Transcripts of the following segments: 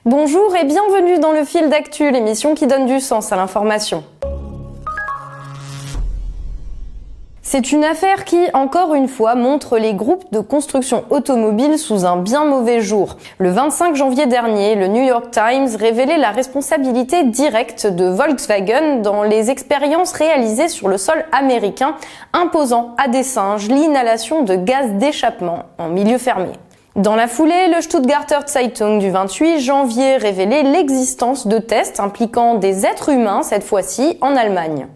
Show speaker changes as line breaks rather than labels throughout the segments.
Bonjour et bienvenue dans le Fil d'Actu, l'émission qui donne du sens à l'information. C'est une affaire qui, encore une fois, montre les groupes de construction automobile sous un bien mauvais jour. Le 25 janvier dernier, le New York Times révélait la responsabilité directe de Volkswagen dans les expériences réalisées sur le sol américain, imposant à des singes l'inhalation de gaz d'échappement en milieu fermé. Dans la foulée, le Stuttgarter Zeitung du 28 janvier révélait l'existence de tests impliquant des êtres humains, cette fois-ci en Allemagne.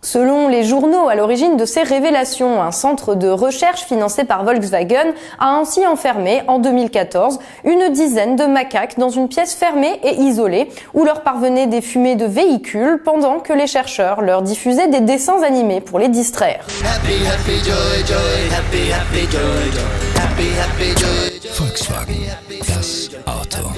Selon les journaux à l'origine de ces révélations, un centre de recherche financé par Volkswagen a ainsi enfermé, en 2014, une dizaine de macaques dans une pièce fermée et isolée où leur parvenaient des fumées de véhicules pendant que les chercheurs leur diffusaient des dessins animés pour les distraire.
Happy, happy, joy, joy, happy, happy, joy, joy, happy, happy, joy, joy.
Volkswagen, das Auto.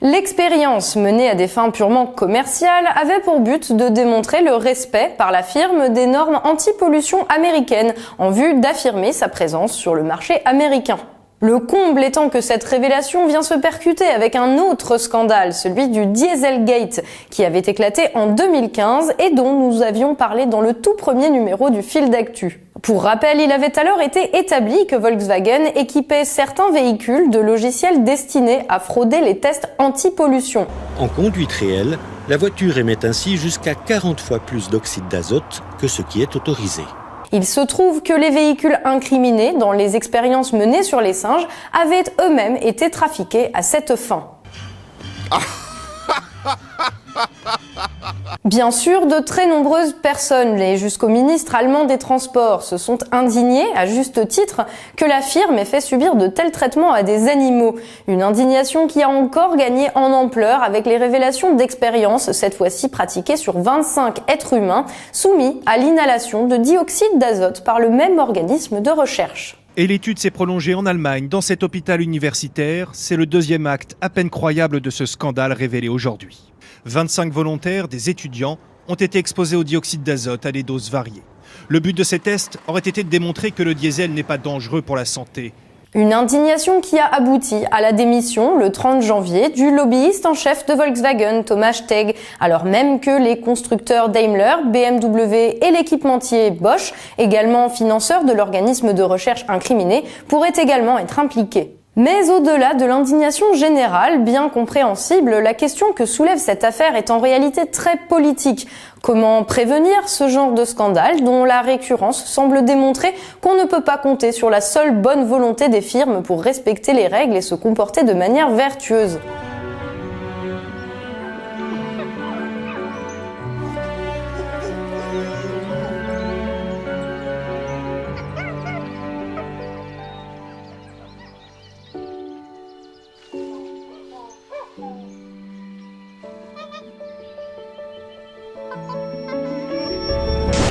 L'expérience, menée à des fins purement commerciales, avait pour but de démontrer le respect par la firme des normes anti-pollution américaines, en vue d'affirmer sa présence sur le marché américain. Le comble étant que cette révélation vient se percuter avec un autre scandale, celui du Dieselgate, qui avait éclaté en 2015 et dont nous avions parlé dans le tout premier numéro du Fil d'Actu. Pour rappel, il avait alors été établi que Volkswagen équipait certains véhicules de logiciels destinés à frauder les tests anti-pollution.
En conduite réelle, la voiture émet ainsi jusqu'à 40 fois plus d'oxyde d'azote que ce qui est autorisé.
Il se trouve que les véhicules incriminés dans les expériences menées sur les singes avaient eux-mêmes été trafiqués à cette fin. Bien sûr, de très nombreuses personnes, et jusqu'au ministre allemand des Transports, se sont indignées, à juste titre, que la firme ait fait subir de tels traitements à des animaux. Une indignation qui a encore gagné en ampleur avec les révélations d'expériences, cette fois-ci pratiquées sur 25 êtres humains, soumis à l'inhalation de dioxyde d'azote par le même organisme de recherche.
Et l'étude s'est prolongée en Allemagne, dans cet hôpital universitaire. C'est le deuxième acte à peine croyable de ce scandale révélé aujourd'hui. 25 volontaires, des étudiants, ont été exposés au dioxyde d'azote à des doses variées. Le but de ces tests aurait été de démontrer que le diesel n'est pas dangereux pour la santé.
Une indignation qui a abouti à la démission, le 30 janvier, du lobbyiste en chef de Volkswagen, Thomas Steg, alors même que les constructeurs Daimler, BMW et l'équipementier Bosch, également financeurs de l'organisme de recherche incriminé, pourraient également être impliqués. Mais au-delà de l'indignation générale, bien compréhensible, la question que soulève cette affaire est en réalité très politique. Comment prévenir ce genre de scandale dont la récurrence semble démontrer qu'on ne peut pas compter sur la seule bonne volonté des firmes pour respecter les règles et se comporter de manière vertueuse?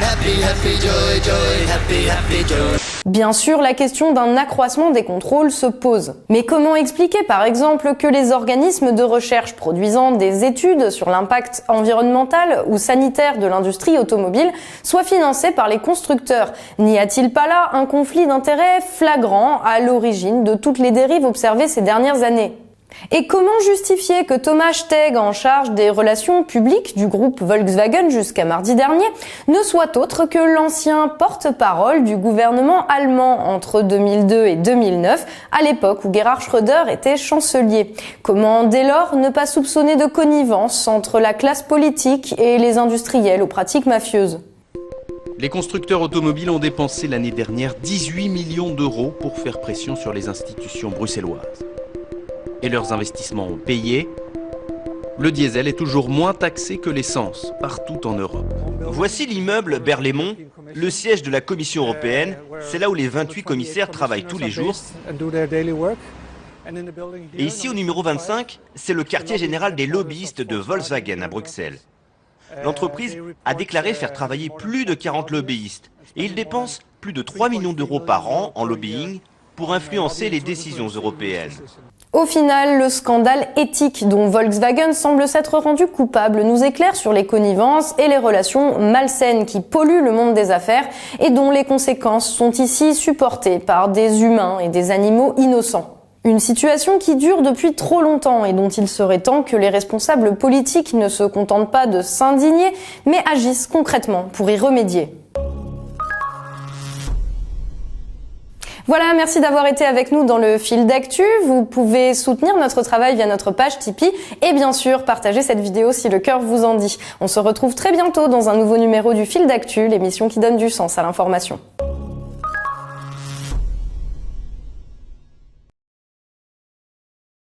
Happy, happy, joy, joy, happy, happy, joy.
Bien sûr, la question d'un accroissement des contrôles se pose. Mais comment expliquer par exemple que les organismes de recherche produisant des études sur l'impact environnemental ou sanitaire de l'industrie automobile soient financés par les constructeurs? N'y a-t-il pas là un conflit d'intérêts flagrant à l'origine de toutes les dérives observées ces dernières années? Et comment justifier que Thomas Steg, en charge des relations publiques du groupe Volkswagen jusqu'à mardi dernier, ne soit autre que l'ancien porte-parole du gouvernement allemand entre 2002 et 2009, à l'époque où Gerhard Schröder était chancelier? Comment dès lors ne pas soupçonner de connivence entre la classe politique et les industriels aux pratiques mafieuses?
Les constructeurs automobiles ont dépensé l'année dernière 18 millions d'euros pour faire pression sur les institutions bruxelloises. Et leurs investissements ont payé. Le diesel est toujours moins taxé que l'essence, partout en Europe.
Voici l'immeuble Berlaymont, le siège de la Commission européenne. C'est là où les 28 commissaires travaillent tous les jours. Et ici, au numéro 25, c'est le quartier général des lobbyistes de Volkswagen à Bruxelles. L'entreprise a déclaré faire travailler plus de 40 lobbyistes. Et ils dépensent plus de 3 millions d'euros par an en lobbying pour influencer les décisions européennes.
Au final, le scandale éthique dont Volkswagen semble s'être rendu coupable nous éclaire sur les connivences et les relations malsaines qui polluent le monde des affaires et dont les conséquences sont ici supportées par des humains et des animaux innocents. Une situation qui dure depuis trop longtemps et dont il serait temps que les responsables politiques ne se contentent pas de s'indigner, mais agissent concrètement pour y remédier. Voilà, merci d'avoir été avec nous dans le fil d'actu. Vous pouvez soutenir notre travail via notre page Tipeee et bien sûr partager cette vidéo si le cœur vous en dit. On se retrouve très bientôt dans un nouveau numéro du fil d'actu, l'émission qui donne du sens à l'information.